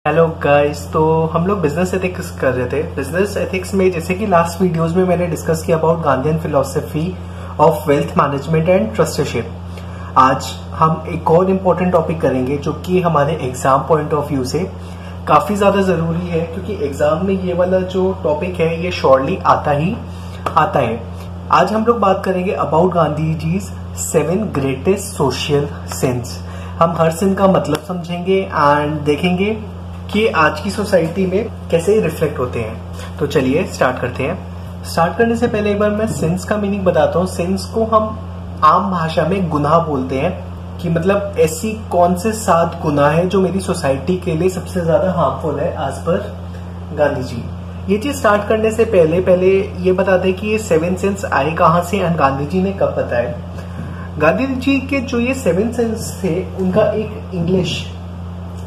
Hello guys, तो हम लोग बिजनेस एथिक्स कर रहे थे। बिजनेस एथिक्स में जैसे कि लास्ट वीडियोस में मैंने डिस्कस किया about Gandhian philosophy of wealth management and trusteeship. आज हम एक और इम्पोर्टेंट टॉपिक करेंगे जो कि हमारे एग्जाम पॉइंट ऑफ व्यू से काफी ज्यादा जरूरी है, क्योंकि एग्जाम में ये वाला जो टॉपिक है ये श्योरली आता है। आज हम लोग बात करेंगे about Gandhi ji 7 greatest social sins. हम हर सिन का मतलब समझेंगे एंड देखेंगे कि आज की सोसाइटी में कैसे रिफ्लेक्ट होते हैं। तो चलिए स्टार्ट करते हैं। स्टार्ट करने से पहले एक बार मैं सिंस का मीनिंग बताता हूँ। सिंस को हम आम भाषा में गुनाह बोलते हैं, कि मतलब ऐसी कौन से 7 गुनाह है जो मेरी सोसाइटी के लिए सबसे ज्यादा हार्मफुल है एज पर गांधी जी। ये चीज स्टार्ट करने से पहले ये बताते हैं कि ये 7 सिंस आए कहाँ से एंड गांधी जी ने कब बताए। गांधी जी के जो ये 7 सिंस थे उनका एक इंग्लिश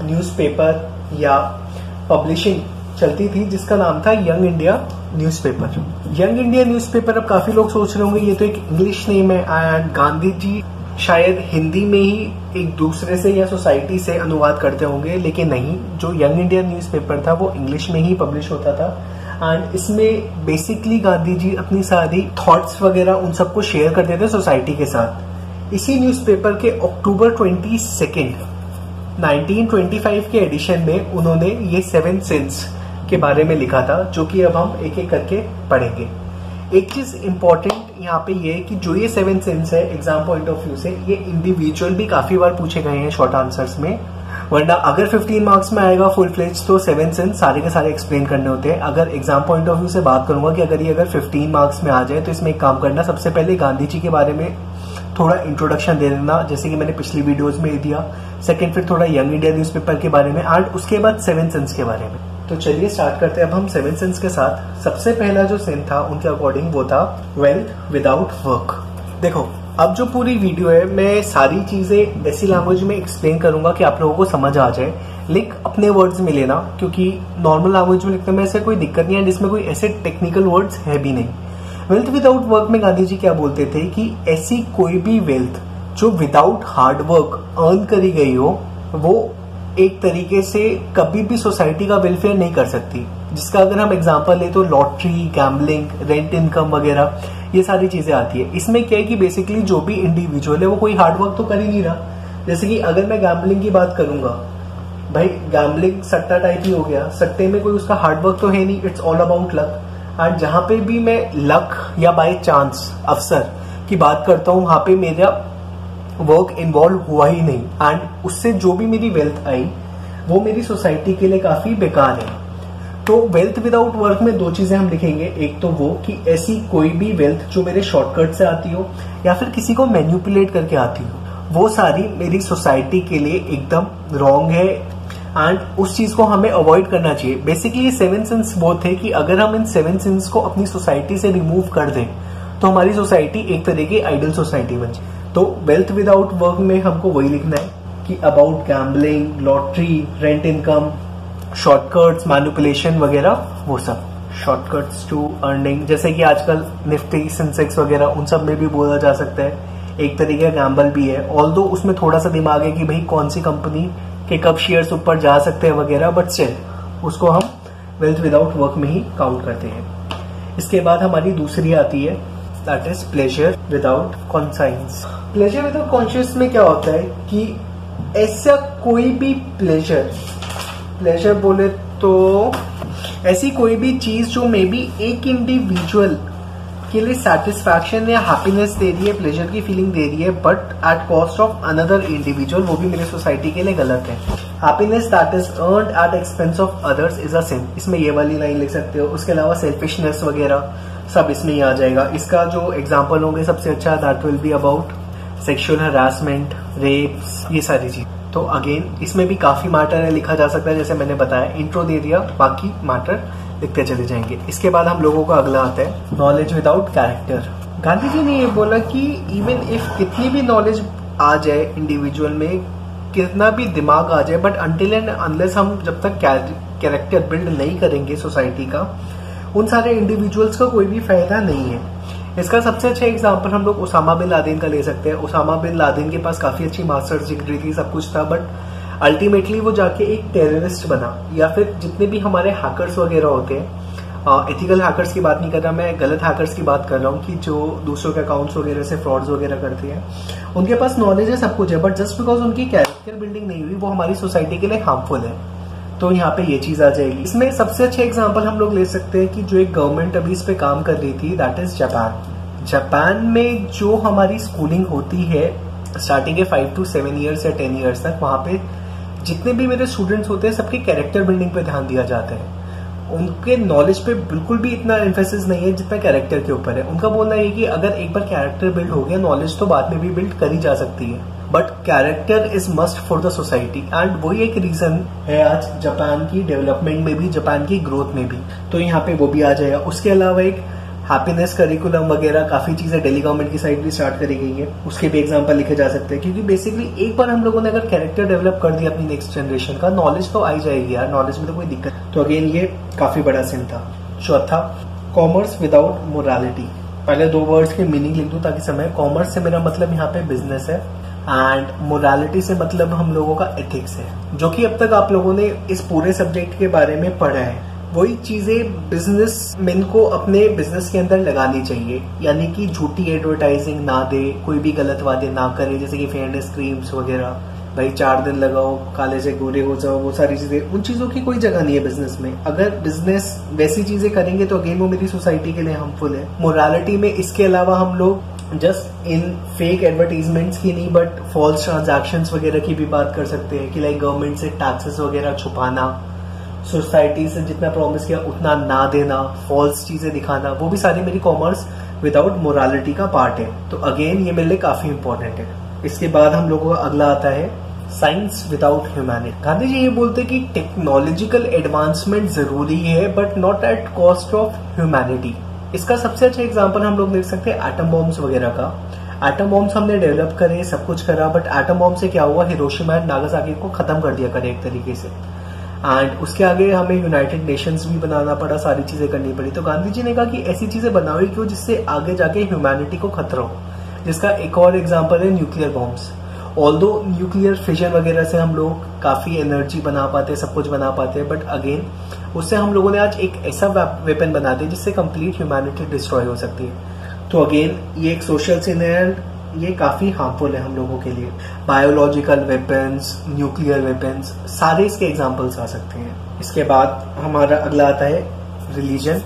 न्यूज़पेपर या पब्लिशिंग चलती थी जिसका नाम था young India newspaper. Young India newspaper, अब काफी लोग सोच रहे होंगे ये तो एक इंग्लिश नेम है एंड गांधी जी शायद हिंदी में ही एक दूसरे से या सोसाइटी से अनुवाद करते होंगे, लेकिन नहीं, जो यंग इंडिया न्यूज़पेपर था वो इंग्लिश में ही पब्लिश होता था। एंड इसमें बेसिकली गांधी जी अपनी सारी थॉट्स वगैरह उन सबको शेयर करते थे सोसाइटी के साथ। इसी न्यूज़पेपर के अक्टूबर 22 1925 के एडिशन में उन्होंने ये 7 सिंस के बारे में लिखा था, जो कि अब हम एक एक करके पढ़ेंगे। एक चीज इंपॉर्टेंट यहाँ पे ये है कि जो ये 7 सिंस है एग्जाम पॉइंट ऑफ व्यू से, ये इंडिविजुअल भी काफी बार पूछे गए हैं शॉर्ट आंसर्स में। वरना अगर 15 मार्क्स में आएगा फुल फ्लेज तो 7 सिंस सारे के सारे एक्सप्लेन करने होते हैं। अगर एग्जाम पॉइंट ऑफ व्यू से बात करूंगा कि अगर ये 15 मार्क्स में आ जाए तो इसमें एक काम करना, सबसे पहले गांधी जी के बारे में थोड़ा इंट्रोडक्शन दे देना, जैसे कि मैंने पिछली वीडियोस में दिया। सेकंड फिर थोड़ा यंग इंडिया न्यूज़पेपर के बारे में एंड उसके बाद 7 सिंस के बारे में। तो चलिए स्टार्ट करते हैं अब हम 7 सिंस के साथ। सबसे पहला जो सिन था उनके अकॉर्डिंग वो था वेल्थ विदाउट वर्क। देखो, अब जो पूरी वीडियो है मैं सारी चीजें ऐसी लैंग्वेज में एक्सप्लेन करूंगा कि आप लोगों को समझ आ जाए। लिंक अपने वर्ड्स में लेना, क्योंकि नॉर्मल लैंग्वेज में लिखने में ऐसे कोई दिक्कत नहीं है जिसमें कोई ऐसे टेक्निकल वर्ड्स है भी नहीं। वेल्थ विदाउट वर्क में गांधी जी क्या बोलते थे कि ऐसी कोई भी वेल्थ जो विदाउट हार्ड वर्क अर्न करी गई हो वो एक तरीके से कभी भी सोसाइटी का वेलफेयर नहीं कर सकती। जिसका अगर हम एग्जांपल ले तो लॉटरी, गैम्बलिंग, रेंट इनकम वगैरह ये सारी चीजें आती है। इसमें क्या है कि बेसिकली जो भी इंडिविजुअल है वो कोई हार्ड वर्क तो कर ही नहीं रहा। जैसे कि अगर मैं गैम्बलिंग की बात करूंगा, भाई गैम्बलिंग सट्टा टाइप ही हो गया। सट्टे में कोई उसका हार्ड वर्क तो है नहीं, it's all about luck. And जहां पे भी मैं लक या बाय चांस अवसर की बात करता हूं, वहां पे मेरा वर्क इन्वॉल्व हुआ ही नहीं एंड उससे जो भी मेरी वेल्थ आई वो मेरी सोसाइटी के लिए काफी बेकार है। तो वेल्थ विदाउट वर्क में 2 चीजें हम लिखेंगे। एक तो वो कि ऐसी कोई भी वेल्थ जो मेरे शॉर्टकट से आती हो या फिर किसी को मैन्युपुलेट करके आती हो, वो सारी मेरी सोसाइटी के लिए एकदम रॉन्ग है एंड उस चीज को हमें अवॉइड करना चाहिए। बेसिकली ये 7 सिंस वो थे कि अगर हम इन 7 सिंस को अपनी सोसाइटी से रिमूव कर दें तो हमारी सोसाइटी एक तरह की आइडियल सोसाइटी बन जाए। तो वेल्थ विदाउट वर्क में हमको वही लिखना है कि about gambling, lottery, rent income, shortcuts, manipulation वगैरह, वो सब शॉर्टकट्स टू अर्निंग, जैसे कि आजकल निफ्टी, सेंसेक्स वगैरह उन सब में भी बोला जा सकता है। एक तरीके का गैम्बल भी है, ऑल्दो उसमें थोड़ा सा दिमाग है कि भाई कौन सी कंपनी के कब शेयर्स ऊपर जा सकते हैं वगैरह, बट स्टिल उसको हम वेल्थ विदाउट वर्क में ही काउंट करते हैं। इसके बाद हमारी दूसरी आती है, that is pleasure without conscience. Pleasure without conscious में क्या होता है कि ऐसा कोई भी प्लेजर बोले तो ऐसी कोई भी चीज जो मे बी एक इंडिविजुअल के लिए सेटिस्फैक्शन या हैप्पीनेस दे रही है, प्लेजर की फीलिंग दे रही है, but at cost of another individual, वो भी मेरी सोसाइटी के लिए गलत है। Happiness that is earned at expense of others is a sin. इसमें ये वाली लाइन लिख सकते हो। उसके अलावा सेल्फिशनेस वगैरह सब इसमें ही आ जाएगा। इसका जो एग्जाम्पल होंगे सबसे अच्छा, that will be about sexual harassment, rapes, ये सारी चीज। तो अगेन इसमें भी काफी मैटर है, लिखा जा सकता है। जैसे मैंने बताया, इंट्रो दे दिया, बाकी मैटर लिखते चले जाएंगे। इसके बाद हम लोगों का अगला आता है knowledge without character. Gandhi ji ने ये बोला कि इवन इफ कितनी भी नॉलेज आ जाए इंडिविजुअल में, कितना भी दिमाग आ जाए, बट अनटिल एंड अनलेस हम जब तक कैरेक्टर बिल्ड नहीं करेंगे सोसाइटी का, उन सारे इंडिविजुअल्स का कोई भी फायदा नहीं है। इसका सबसे अच्छा एग्जांपल हम लोग उसामा बिन लादेन का ले सकते हैं। उसामा बिन लादेन के पास काफी अच्छी मास्टर्स डिग्री थी, सब कुछ था, बट अल्टीमेटली वो जाके एक टेररिस्ट बना, या फिर जितने भी हमारे हैकर्स वगैरह होते हैं, एथिकल हैकर्स की बात नहीं कर रहा मैं, गलत हैकर्स की बात कर रहा हूँ कि जो दूसरों के अकाउंट्स वगैरह से फ्रॉड्स वगैरह करते हैं, उनके पास नॉलेज है, सब कुछ है, बट जस्ट बिकॉज उनकी कैरेक्टर बिल्डिंग नहीं हुई, वो हमारी सोसाइटी के लिए हार्मफुल है। तो यहाँ पे ये चीज आ जाएगी। इसमें सबसे अच्छे एग्जांपल हम लोग ले सकते हैं कि जो एक गवर्नमेंट अभी इस पे काम कर रही थी, दैट इज जापान। जापान में जो हमारी स्कूलिंग होती है स्टार्टिंग के 5 to 7 ईयर्स या 10 ईयर्स तक, वहां पे जितने भी मेरे स्टूडेंट्स होते हैं सबके कैरेक्टर बिल्डिंग पे ध्यान दिया जाता है। उनके नॉलेज पे बिल्कुल भी इतना एम्फेसिस नहीं है जितना कैरेक्टर के ऊपर है। उनका बोलना है कि अगर एक बार कैरेक्टर बिल्ड हो गया, नॉलेज तो बाद में भी बिल्ड करी जा सकती है, but character is must for the society. And वही एक रीजन है आज जापान की डेवलपमेंट में भी, जापान की ग्रोथ में भी। तो यहाँ पे वो भी आ जाएगा। उसके अलावा एक हैप्पीनेस करिकुलम वगैरह काफी चीजें दिल्ली गवर्नमेंट की साइड भी स्टार्ट करी गई है, उसके भी एग्जांपल लिखे जा सकते हैं। क्योंकि बेसिकली एक बार हम लोगों ने अगर कैरेक्टर डेवलप कर दिया अपनी नेक्स्ट जनरेशन का, नॉलेज तो आई जाएगी यार, नॉलेज में तो कोई दिक्कत। तो अगेन ये काफी बड़ा सिन था। चौथा, कॉमर्स विदाउट मोरालिटी। पहले 2 वर्ड्स के मीनिंग लिख दूं ताकि समय। कॉमर्स से मेरा मतलब यहाँ पे बिजनेस है, एंड मोरालिटी से मतलब हम लोगों का एथिक्स है, जो कि अब तक आप लोगों ने इस पूरे सब्जेक्ट के बारे में पढ़ा है। वही चीजें बिजनेसमैन को अपने बिजनेस के अंदर लगानी चाहिए, यानी कि झूठी एडवर्टाइजिंग ना दे, कोई भी गलत वादे ना करे, जैसे कि फेयरनेस क्रीम्स वगैरह, भाई 4 दिन लगाओ काले से गोरे हो जाओ, वो सारी चीजें, उन चीजों की कोई जगह नहीं है बिजनेस में। अगर बिजनेस वैसी चीजें करेंगे तो अगेन वो मेरी सोसाइटी के लिए हार्मफुल है। मोरालिटी में इसके अलावा हम लोग जस्ट इन फेक एडवर्टीजमेंट्स की नहीं, बट फॉल्स ट्रांजैक्शंस वगैरह की भी बात कर सकते हैं कि लाइक गवर्नमेंट से टैक्सेस वगैरह छुपाना, सोसाइटी से जितना प्रॉमिस किया उतना ना देना, फॉल्स चीजें दिखाना, वो भी सारी मेरी कॉमर्स विदाउट मोरालिटी का पार्ट है। तो अगेन ये मेरे लिए काफी इंपॉर्टेंट है। इसके बाद हम लोगों का अगला आता है science without humanity. Gandhi ji ये बोलते हैं कि टेक्नोलॉजिकल एडवांसमेंट जरूरी है, but not at cost of humanity. इसका सबसे अच्छा एग्जांपल हम लोग देख सकते हैं एटम बॉम्ब्स वगैरह का। एटम बॉम्ब्स हमने डेवलप करे, सब कुछ करा, बट एटम बॉम्ब से क्या हुआ, हिरोशिमा एंड नागासाकी को खत्म कर दिया करे एक तरीके से। एंड उसके आगे हमें यूनाइटेड नेशंस भी बनाना पड़ा, सारी चीजें करनी पड़ी। तो गांधी जी ने कहा कि ऐसी चीजें बनाओ क्यों जिससे आगे जाके ह्यूमैनिटी को खतरा हो, जिसका एक और एग्जांपल है nuclear bombs. Although nuclear fission वगैरह से हम लोग काफी एनर्जी बना पाते, सब कुछ बना पाते, बट अगेन उससे हम लोगों ने आज एक ऐसा वेपन बना दिया जिससे कंप्लीट ह्यूमैनिटी डिस्ट्रॉय हो सकती है। तो अगेन ये एक सोशल सिन है, ये काफी हार्मफुल है हम लोगों के लिए। बायोलॉजिकल वेपन्स, न्यूक्लियर वेपन्स, सारे इसके एग्जांपल्स आ सकते हैं। इसके बाद हमारा अगला आता है रिलीजन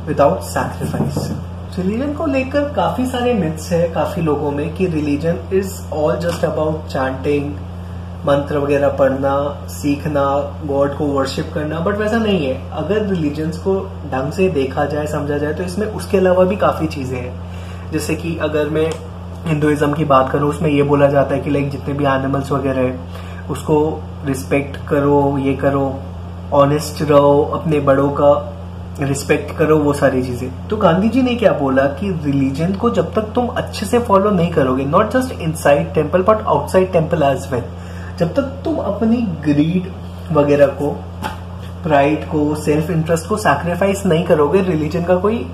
विदाउट सैक्रिफाइस। रिलीजन को लेकर काफी सारे मिथ्स है काफी लोगों में कि religion is all just about chanting, मंत्र वगैरह पढ़ना, सीखना, गॉड को वर्शिप करना, बट वैसा नहीं है। अगर रिलीजन्स को ढंग से देखा जाए, समझा जाए, तो इसमें उसके अलावा भी काफी चीजें हैं। जैसे कि अगर मैं हिंदुइज्म की बात करूं, उसमें ये बोला जाता है कि लाइक जितने भी एनिमल्स वगैरह है उसको रिस्पेक्ट करो, ये करो, ऑनेस्ट रहो, अपने बड़ों का रिस्पेक्ट करो, वो सारी चीजें। तो गांधी जी ने क्या बोला कि रिलीजन को जब तक तुम अच्छे से फॉलो नहीं करोगे, not just inside temple but outside temple as well, जब तक तुम अपनी ग्रीड वगैरह को, प्राइड को, सेल्फ इंटरेस्ट को सैक्रिफाइस नहीं करोगे, रिलीजन का कोई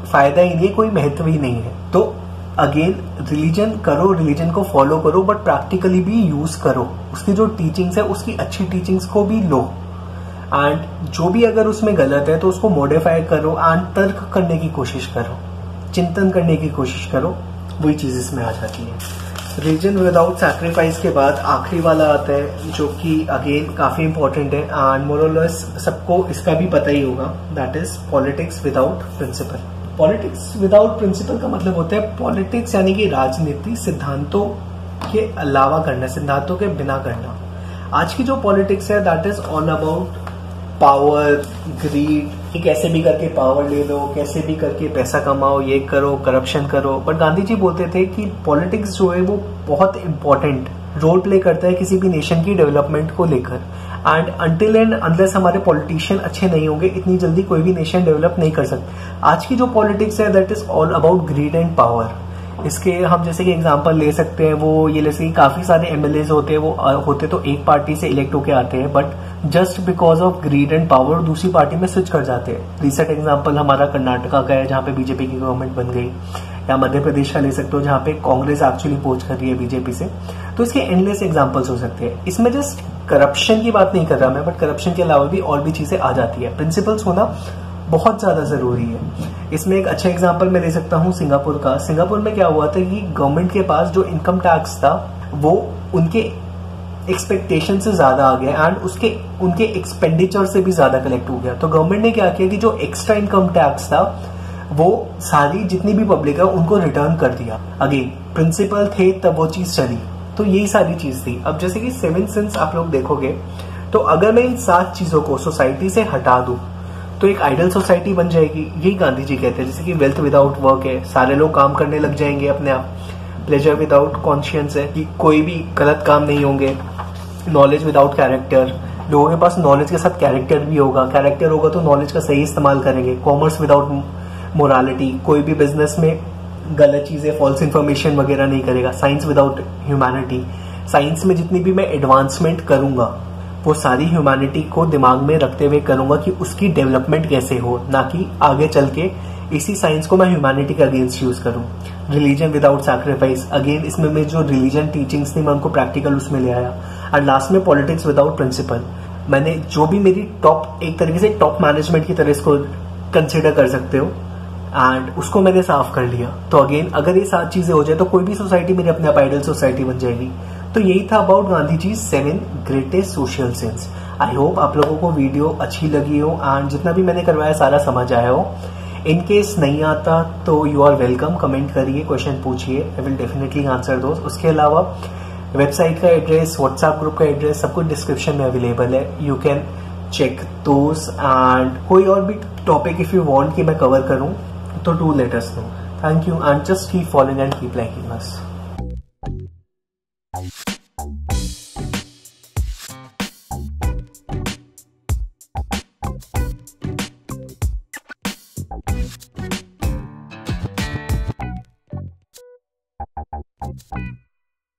फायदा ही नहीं, कोई महत्व ही नहीं है। तो अगेन रिलीजन करो, रिलीजन को फॉलो करो, बट प्रैक्टिकली भी यूज करो। उसकी जो टीचिंग्स है उसकी अच्छी टीचिंग्स को भी लो, एंड जो भी अगर उसमें गलत है तो उसको मॉडिफाई करो, एंड तर्क करने की कोशिश करो, चिंतन करने की कोशिश करो। वही चीज इसमें आ जाती है। रिलीजन विदाउट सैक्रिफाइस के बाद आखिरी वाला आता है जो कि अगेन काफी इंपॉर्टेंट है, एंड मोर और लेस सबको इसका भी पता ही होगा, that is politics without principle. Politics without principle का मतलब होता है पॉलिटिक्स यानी कि राजनीति सिद्धांतों के अलावा करना, सिद्धांतों के बिना करना। आज की जो पॉलिटिक्स है that is all about power, greed, कि कैसे भी करके पावर ले लो, कैसे भी करके पैसा कमाओ, ये करो, करप्शन करो। बट गांधी जी बोलते थे कि पॉलिटिक्स जो है वो बहुत इंपॉर्टेंट रोल प्ले करता है किसी भी नेशन की डेवलपमेंट को लेकर, एंड अनटिल एंड अनलेस हमारे पॉलिटिशियन अच्छे नहीं होंगे, इतनी जल्दी कोई भी नेशन डेवलप नहीं कर सकता। आज की जो पॉलिटिक्स है that is all about grid and power. इसके हम जैसे कि एग्जांपल ले सकते हैं, वो ये जैसे कि काफी सारे एमएलएज होते हैं, वो होते तो एक पार्टी से इलेक्ट होके आते हैं, but just because of grid and power दूसरी पार्टी में स्विच कर जाते हैं। रिसेंट एग्जांपल हमारा कर्नाटका का है, जहाँ पे बीजेपी की गवर्नमेंट बन गई, या मध्य प्रदेश का ले सकते हो, जहाँ पे कांग्रेस एक्चुअली पोच कर रही है बीजेपी से। तो इसके एंडलेस एग्जांपल्स हो सकते हैं। इसमें जस्ट करप्शन की बात नहीं कर रहा मैं, बट करप्शन के अलावा भी और भी चीजें आ जाती है। प्रिंसिपल्स होना बहुत ज्यादा जरूरी है। इसमें एक अच्छा एग्जांपल मैं ले सकता हूँ सिंगापुर का। सिंगापुर में क्या हुआ था कि गवर्नमेंट के पास जो इनकम टैक्स था वो उनके एक्सपेक्टेशन से ज्यादा आ गया एंड उसके उनके एक्सपेंडिचर से भी ज्यादा कलेक्ट हो गया। तो गवर्नमेंट ने क्या किया कि जो एक्स्ट्रा इनकम टैक्स था वो सारी जितनी भी पब्लिक है उनको रिटर्न कर दिया। अगेन प्रिंसिपल थे तब वो चीज चली। तो यही सारी चीज थी। अब जैसे कि 7 सिंस आप लोग देखोगे, तो अगर मैं इन 7 चीजों को सोसाइटी से हटा दूं तो एक आइडियल सोसाइटी बन जाएगी। यही गांधी जी कहते हैं, जैसे कि वेल्थ विदाउट वर्क है, सारे लोग काम करने लग जाएंगे अपने आप। प्लेजर विदाउट कॉन्शियंस है कि कोई भी गलत काम नहीं होंगे। नॉलेज विदाउट कैरेक्टर, लोगों के पास नॉलेज के साथ कैरेक्टर भी होगा, कैरेक्टर होगा तो नॉलेज का सही इस्तेमाल करेंगे। कॉमर्स विदाउट मोरालिटी, कोई भी बिजनेस में गलत चीजें, फॉल्स इंफॉर्मेशन वगैरह नहीं करेगा। साइंस विदाउट ह्यूमैनिटी, साइंस में जितनी भी मैं एडवांसमेंट करूंगा वो सारी ह्यूमैनिटी को दिमाग में रखते हुए करूंगा कि उसकी डेवलपमेंट कैसे हो, ना कि आगे चल के इसी साइंस को मैं ह्यूमैनिटी के अगेंस्ट यूज करूं। रिलीजन विदाउट सैक्रिफाइस, अगेन इसमें मैं जो रिलीजन टीचिंग्स थी मैं उनको प्रैक्टिकल उसमें ले आया। और लास्ट में पॉलिटिक्स विदाउट प्रिंसिपल, मैंने जो भी मेरी टॉप, एक तरीके से टॉप मैनेजमेंट की तरह इसको कंसिडर कर सकते हो, एंड उसको मैंने साफ कर लिया। तो अगेन अगर ये 7 चीजें हो जाए तो कोई भी सोसाइटी मेरी अपने आप आइडियल सोसाइटी बन जाएगी। तो यही था about Gandhi ji 7 greatest social sins. I hope आप लोगों को वीडियो अच्छी लगी हो एंड जितना भी मैंने करवाया सारा समझ आया हो। इन केस नहीं आता तो यू आर वेलकम, कमेंट करिए, क्वेश्चन पूछिए, आई विल डेफिनेटली आंसर दोस्त। उसके अलावा वेबसाइट का एड्रेस, व्हाट्सएप ग्रुप का एड्रेस सब कुछ डिस्क्रिप्शन में अवेलेबल है। You can check those and कोई और भी टॉपिक इफ यू वांट कि मैं कवर करूं तो do let us know. Thank you and just keep following and keep liking us.